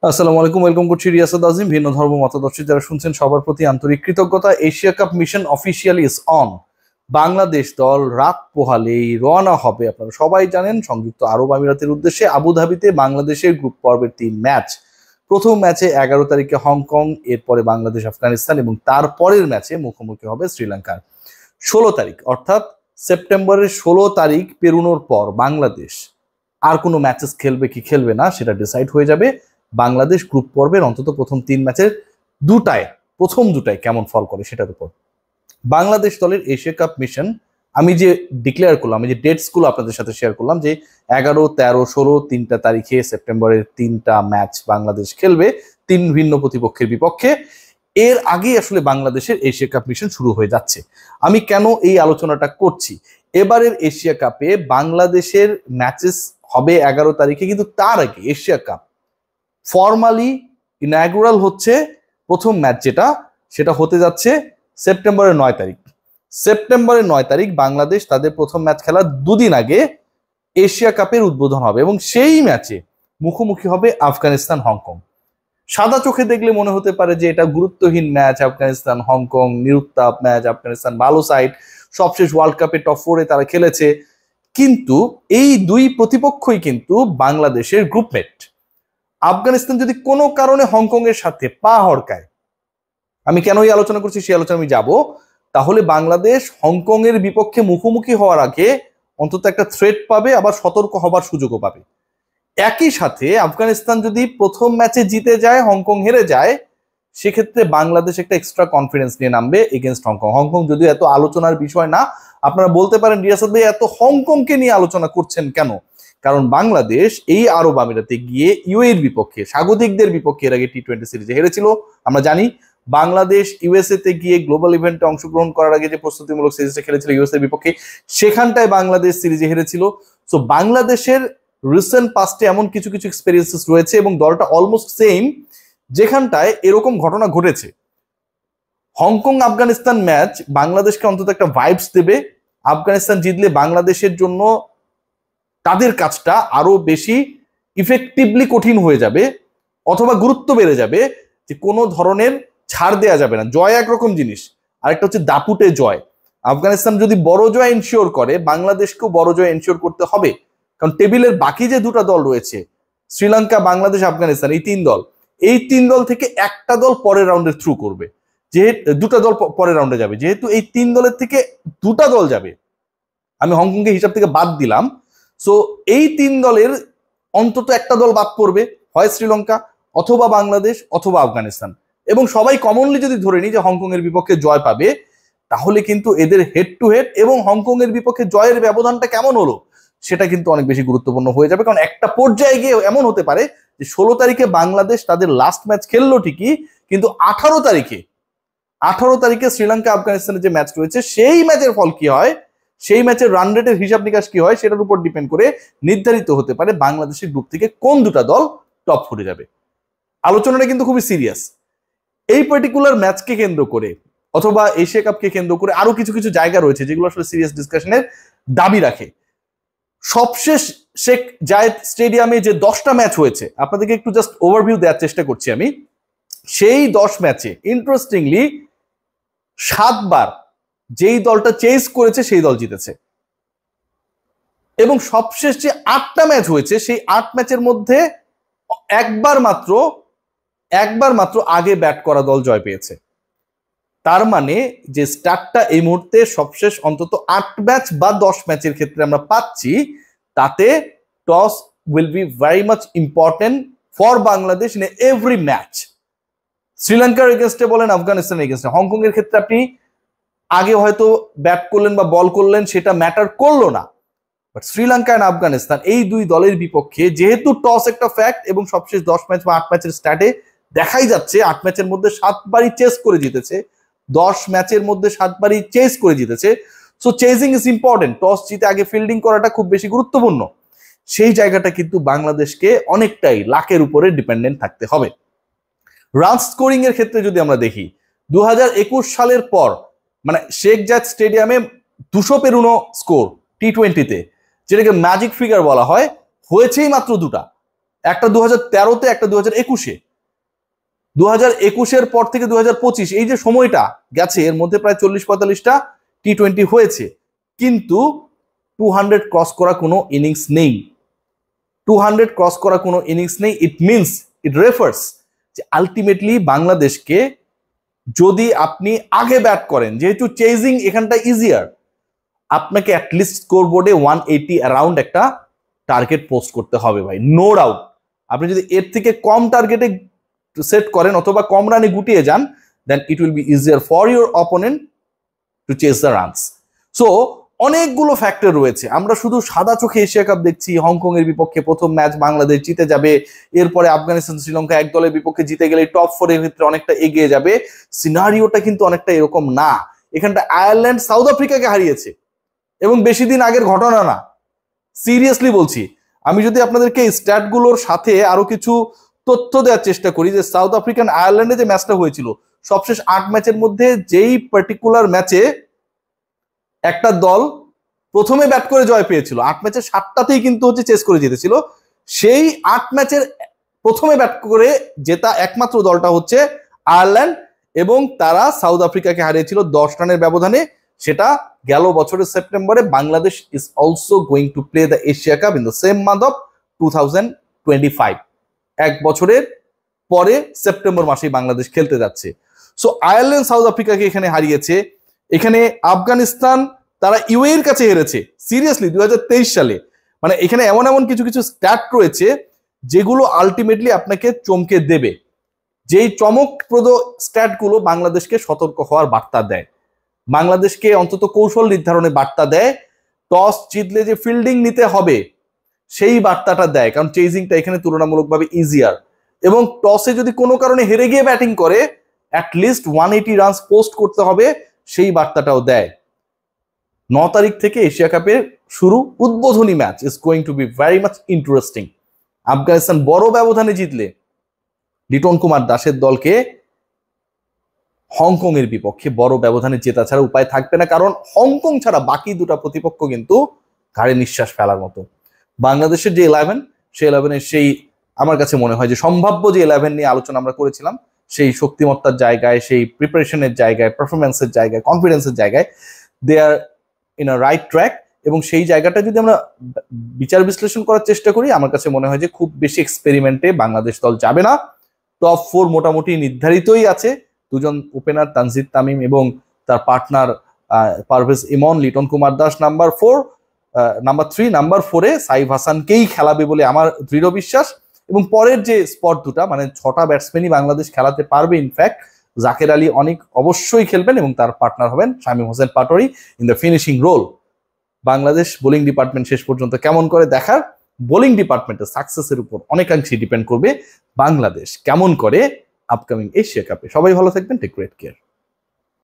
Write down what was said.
আসসালামু আলাইকুম, ওয়েলকাম করছি রিয়াসাত আজিম। ভিন্ন ধর্ম মতাদর্শী যারা শুনছেন সবার প্রতি আন্তরিক কৃতজ্ঞতা। Asia cup mission officially is on. Bangladesh দল রাত পোহালেই রওনা হবে, আপনারা সবাই জানেন, সংযুক্ত আরব আমিরাতের উদ্দেশ্যে আবুধাবিতে বাংলাদেশের গ্রুপ পর্বের 3 ম্যাচ। প্রথম ম্যাচে 11 তারিখে হংকং, এরপরে বাংলাদেশ আফগানিস্তান এবং তারপরের ম্যাচে মুখোমুখি হবে শ্রীলঙ্কার 16 তারিখ, অর্থাৎ সেপ্টেম্বরের 16 তারিখ পেরোনোর পর বাংলাদেশ আর কোনো ম্যাচেস খেলবে কি খেলবে না সেটা ডিসাইড হয়ে যাবে বাংলাদেশ গ্রুপ পর্বের অন্তত প্রথম 3 ম্যাচের প্রথম দুটায় কেমন ফল করে সেটার উপর। বাংলাদেশ দলের এশিয়া কাপ মিশন আমি যে ডিক্লেয়ার করলাম, আমি যে ডেটস গুলো আপনাদের সাথে শেয়ার করলাম, যে 11, 13, 16 তিনটা তারিখে সেপ্টেম্বরের 3টা ম্যাচ বাংলাদেশ খেলবে 3 ভিন্ন প্রতিপক্ষের বিপক্ষে। এর আগেই আসলে বাংলাদেশের এশিয়া কাপ মিশন শুরু হয়ে যাচ্ছে। আমি কেন এই আলোচনাটা করছি, এবারের এশিয়া কাপে বাংলাদেশের ম্যাচেস হবে 11 তারিখে, কিন্তু তার আগে এশিয়া কাপ ফর্মালি ইনাগুরাল হচ্ছে। প্রথম ম্যাচ সেটা হতে যাচ্ছে সেপ্টেম্বরের 9 তারিখ। সেপ্টেম্বরের 9 তারিখ বাংলাদেশ তাদের প্রথম ম্যাচ খেলার দুদিন আগে এশিয়া কাপের উদ্বোধন হবে এবং সেই ম্যাচে মুখোমুখি হবে আফগানিস্তান হংকং। সাদা চোখে দেখলে মনে হতে পারে যে এটা গুরুত্বহীন ম্যাচ, আফগানিস্তান হংকং নিরুত্তাপ ম্যাচ, আফগানিস্তান ভালো সাইড, সবশেষ ওয়ার্ল্ড কাপে টপ 4-এ তারা খেলেছে। কিন্তু এই দুই প্রতিপক্ষই কিন্তু বাংলাদেশের গ্রুপমেট। আফগানিস্তান যদি কোনো কারণে হংকং এর সাথে পা হড়কায়, আমি কেন এই আলোচনা করছি সেই আলোচনা আমি যাব, তাহলে বাংলাদেশ হংকং এর বিপক্ষে মুখোমুখি হওয়ার আগে অন্তত একটা থ্রেট পাবে, আবার সতর্ক হবার সুযোগও পাবে। একই সাথে আফগানিস্তান যদি প্রথম ম্যাচে জিতে যায়, হংকং হেরে যায়, সেক্ষেত্রে বাংলাদেশ একটা এক্সট্রা কনফিডেন্স নিয়ে নামবে এগেনস্ট হংকং। হংকং যদিও এত আলোচনার বিষয় না। আপনারা বলতে পারেন রিয়াসাত ভাই এত হংকংকে নিয়ে আলোচনা করছেন কেন? কারণ বাংলাদেশ এই আরব আমিরাতে গিয়ে ইউএর বিপক্ষে, স্বাগতিকদের বিপক্ষে এর আগে টি-20 সিরিজে হেরেছিল। আমরা জানি বাংলাদেশ ইউএসএ তে গিয়ে গ্লোবাল ইভেন্টে অংশগ্রহণ করার আগে যে প্রস্তুতিমূলক সিরিজটা খেলেছিল ইউএস এর বিপক্ষে, সেখানটায় বাংলাদেশ সিরিজে হেরেছিল। সো বাংলাদেশের রিসেন্ট পাস্টে এমন কিছু কিছু এক্সপেরিয়েন্সেস রয়েছে এবং দলটা অলমোস্ট সেম, যেখানটায় এরকম ঘটনা ঘটেছে। হংকং আফগানিস্তান ম্যাচ বাংলাদেশকে অন্তত একটা ভাইবস দেবে। আফগানিস্তান জিতলে বাংলাদেশের জন্য তাদের কাজটা আরো বেশি ইফেক্টিভলি কঠিন হয়ে যাবে, অথবা গুরুত্ব বেড়ে যাবে যে কোনো ধরনের ছাড় দেয়া যাবে না। জয় একরকম জিনিস, আরেকটা হচ্ছে দাপুটে জয়। আফগানিস্তান যদি বড় জয় এনশিওর করে, বাংলাদেশকেও বড় জয় এনশিওর করতে হবে। কারণ টেবিলের বাকি যে দুটা দল রয়েছে, শ্রীলঙ্কা, বাংলাদেশ, আফগানিস্তান, এই তিন দল থেকে একটা দল পরের রাউন্ডে থ্রু করবে, যেহেতু দুটা দল পরের রাউন্ডে যাবে, যেহেতু এই 3 দলের থেকে দুটা দল যাবে, আমি হংকংকে হিসাব থেকে বাদ দিলাম। সো এই 3 দলের অন্তত একটা দল বাদ পড়বে, হয় শ্রীলঙ্কা অথবা বাংলাদেশ অথবা আফগানিস্তান। এবং সবাই কমনলি যদি ধরে নিই যে হংকং এর বিপক্ষে জয় পাবে, তাহলে কিন্তু এদের হেড টু হেড এবং হংকং এর বিপক্ষে জয়ের ব্যবধানটা কেমন হলো সেটা কিন্তু অনেক বেশি গুরুত্বপূর্ণ হয়ে যাবে। কারণ একটা পর্যায়ে গিয়ে এমন হতে পারে যে 16 তারিখে বাংলাদেশ তাদের লাস্ট ম্যাচ খেললো ঠিকই, কিন্তু 18 তারিখে শ্রীলঙ্কা আফগানিস্তানের যে ম্যাচ রয়েছে সেই ম্যাচের ফল কি হয়, সেই ম্যাচের রান রেটের হিসাব নিকাশ কি হয়, সেটার উপর ডিপেন্ড করে নির্ধারিত হতে পারে বাংলাদেশের গ্রুপ থেকে কোন দুটা দল টপ 4-এ যাবে। আলোচনাটা কিন্তু খুবই সিরিয়াস। এই পার্টিকুলার ম্যাচকে কেন্দ্র করে অথবা এশিয়া কাপকে কেন্দ্র করে আরো কিছু কিছু জায়গা রয়েছে যেগুলো আসলে সিরিয়াস ডিসকাশনের দাবি রাখে। সবশেষ শেখ জায়েদ স্টেডিয়ামে যে 10টা ম্যাচ হয়েছে, আপনাদেরকে একটু জাস্ট ওভারভিউ দেওয়ার চেষ্টা করছি আমি। সেই 10 ম্যাচে ইন্টারেস্টিংলি 7বার যেই দলটা চেজ করেছে সেই দল জিতেছে। এবং সবশেষ যে 8টা ম্যাচ হয়েছে, সেই 8 ম্যাচের মধ্যে একবার মাত্র আগে ব্যাট করা দল জয় পেয়েছে। তার মানে যে স্টার্টটা এই মুহূর্তে সবশেষ অন্তত 8 ম্যাচ বা 10 ম্যাচের ক্ষেত্রে আমরা পাচ্ছি, তাতে toss will be very much important for Bangladesh in every match. শ্রীলঙ্কার এগেনস্টে বলেন, আফগানিস্তানের এগেনস্টে, হংকং এর ক্ষেত্রে আপনি আগে হয়তো ব্যাট করলেন বা বল করলেন, সেটা ম্যাটার করলো না। বাট শ্রীলঙ্কা এন্ড আফগানিস্তান এই দুই দলের বিপক্ষে যেহেতু টস একটা ফ্যাক্ট, এবং সবশেষ 10 ম্যাচ বা 8 ম্যাচের স্টার্টে দেখাই যাচ্ছে 8 ম্যাচের মধ্যে 7বারই চেস করে জিতেছে, 10 ম্যাচের মধ্যে 7বারই চেস করে জিতেছে। So chasing is important. Toss জিতে আগে ফিল্ডিং করাটা খুব বেশি গুরুত্বপূর্ণ। সেই জায়গাটা কিন্তু বাংলাদেশকে অনেকটাই লাকের উপরে ডিপেন্ডেন্ট থাকতে হবে। রান স্কোরিং এর ক্ষেত্রে যদি আমরা দেখি, 2021 সালের পর মানে শেখ জায়েদ স্টেডিয়ামে 200 পেরোনো স্কোর টি-20-তে, যেটাকে ম্যাজিক ফিগার বলা হয়, হয়েছেই মাত্র দুটা। একটা 2013-তে, একটা 2021-এ। 2021-এর পর থেকে 2025 এই যে সময়টা গেছে, এর মধ্যে প্রায় 40-45টা T20 হয়েছে, কিন্তু 200 ক্রস করা কোনো ইনিংস নেই। 200 ক্রস করা কোনো ইনিংস নেই। ইট রেফার্স যে আলটিমেটলি বাংলাদেশকে যদি আপনি আগে ব্যাট করেন, যেহেতু চেজিং এখানটা ইজিয়ার, আপনাকে অ্যাটলিস্ট স্কোরবোর্ডে 180 অ্যারাউন্ড একটা টার্গেট পোস্ট করতে হবে ভাই, নো ডাউট। আপনি যদি এর থেকে কম টার্গেটে সেট করেন অথবা কম রানে গুটিয়ে যান, then it will be easier for your opponent to chase the runs. So অনেকগুলো ফ্যাক্টর রয়েছে। আমরা শুধু সাদা চোখে এশিয়া কাপ দেখছি, হংকং এর বিপক্ষে প্রথম ম্যাচ বাংলাদেশ জিতে যাবে, এরপরে আফগানিস্তান শ্রীলঙ্কা এক দলের বিপক্ষে জিতে গেলে টপ 4 এর ভিতরে অনেকটা এগিয়ে যাবে। সিনারিওটা কিন্তু অনেকটা এরকম না। এখানটা আয়ারল্যান্ড সাউথ আফ্রিকাকে হারিয়েছে এবং বেশি দিন আগের ঘটনা না, সিরিয়াসলি বলছি। আমি যদি আপনাদেরকে স্ট্যাটগুলোর সাথে আরো কিছু তথ্য দেওয়ার চেষ্টা করি, যে সাউথ আফ্রিকান আয়ারল্যান্ডে যে ম্যাচটা হয়েছিল, সবশেষ 8 ম্যাচের মধ্যে যেই পার্টিকুলার ম্যাচে একটা দল প্রথমে ব্যাট করে জয় পেয়েছিল, 8 ম্যাচের 7টাতেই কিন্তু চেস করে জিতেছিল, সেই 8 ম্যাচের প্রথমে ব্যাট করে জেতা একমাত্র দলটা হচ্ছে আয়ারল্যান্ড, এবং তারা সাউথ আফ্রিকাকে হারিয়েছিল 10 রানের ব্যবধানে। সেটা গেল বছরের সেপ্টেম্বরে। Bangladesh is also going to play the Asia cup in the same month of 2025। এক বছরের পরে সেপ্টেম্বর মাসেই বাংলাদেশ খেলতে যাচ্ছে। সো আয়ারল্যান্ড সাউথ আফ্রিকাকে এখানে হারিয়েছে। এখানে আফগানিস্তান তারা ইউএই এর কাছে হেরেছে সিরিয়াসলি 2023 সালে। মানে এখানে এমন এমন কিছু কিছু স্ট্যাট রয়েছে যেগুলো আলটিমেটলি আপনাকে চমকে দেবে। যেই চমকপ্রদ স্ট্যাটগুলো বাংলাদেশকে সতর্ক হওয়ার বার্তা দেয়, বাংলাদেশকে অন্তত কৌশল নির্ধারণে বার্তা দেয়, টস জিতলে যে ফিল্ডিং নিতে হবে সেই বার্তাটা দেয়, কারণ চেজিংটা এখানে তুলনামূলকভাবে ইজিয়ার। এবং টসে যদি কোনো কারণে হেরে গিয়ে ব্যাটিং করে, অ্যাটলিস্ট 180 রানস পোস্ট করতে হবে, সেই বার্তাটাও দেয়। 9 তারিখ থেকে এশিয়া কাপের শুরু, উদ্বোধনী match is going to be very much interesting. Afghanistan বড় ব্যবধানে জিতলে লিটন কুমার দাসের দলকে হংকং এর বিপক্ষে বড় ব্যবধানে জেতা ছাড়া উপায় থাকবে না, কারণ হংকং ছাড়া বাকি দুটা প্রতিপক্ষ কিন্তু ঘাড়ে নিঃশ্বাস ফেলার মতো। বাংলাদেশের যে 11, সেই 11-এর সেই আমার কাছে মনে হয় যে সম্ভাব্য যে 11 নিয়ে আলোচনা আমরা করেছিলাম, সেই শক্তিমত্তার জায়গায়, সেই প্রিপারেশনের জায়গায়, পারফরমেন্সের জায়গায়, কনফিডেন্সের জায়গায় দে আর ইন আ রাইট ট্র্যাক। এবং সেই জায়গাটা যদি আমরা বিচার বিশ্লেষণ করার চেষ্টা করি, আমার কাছে মনে হয় যে খুব বেশি এক্সপেরিমেন্টে বাংলাদেশ দল যাবে না। টপ 4 মোটামুটি নির্ধারিতই আছে। দুজন ওপেনার তানজিদ তামিম এবং তার পার্টনার পারভেজ ইমন, লিটন কুমার দাস নাম্বার 3, নাম্বার 4-এ সাইফ হাসানকেই খেলাবে বলে আমার দৃঢ় বিশ্বাস। এবং পরের যে স্পট দুটা, মানে 6টা ব্যাটসম্যানই বাংলাদেশ খেলাতে পারবে। ইনফ্যাক্ট জাকের আলী অনেক অবশ্যই খেলবেন এবং তার পার্টনার হবেন Shamim Hossain Patwari in the finishing role. Bangladesh bowling department শেষ পর্যন্ত কেমন করে দেখার, বোলিং ডিপার্টমেন্টের সাকসেসের উপর অনেকাংশেই ডিপেন্ড করবে বাংলাদেশ কেমন করে আপকামিং এশিয়া কাপে। সবাই ভালো থাকবেন, টেক গ্রেট কেয়ার।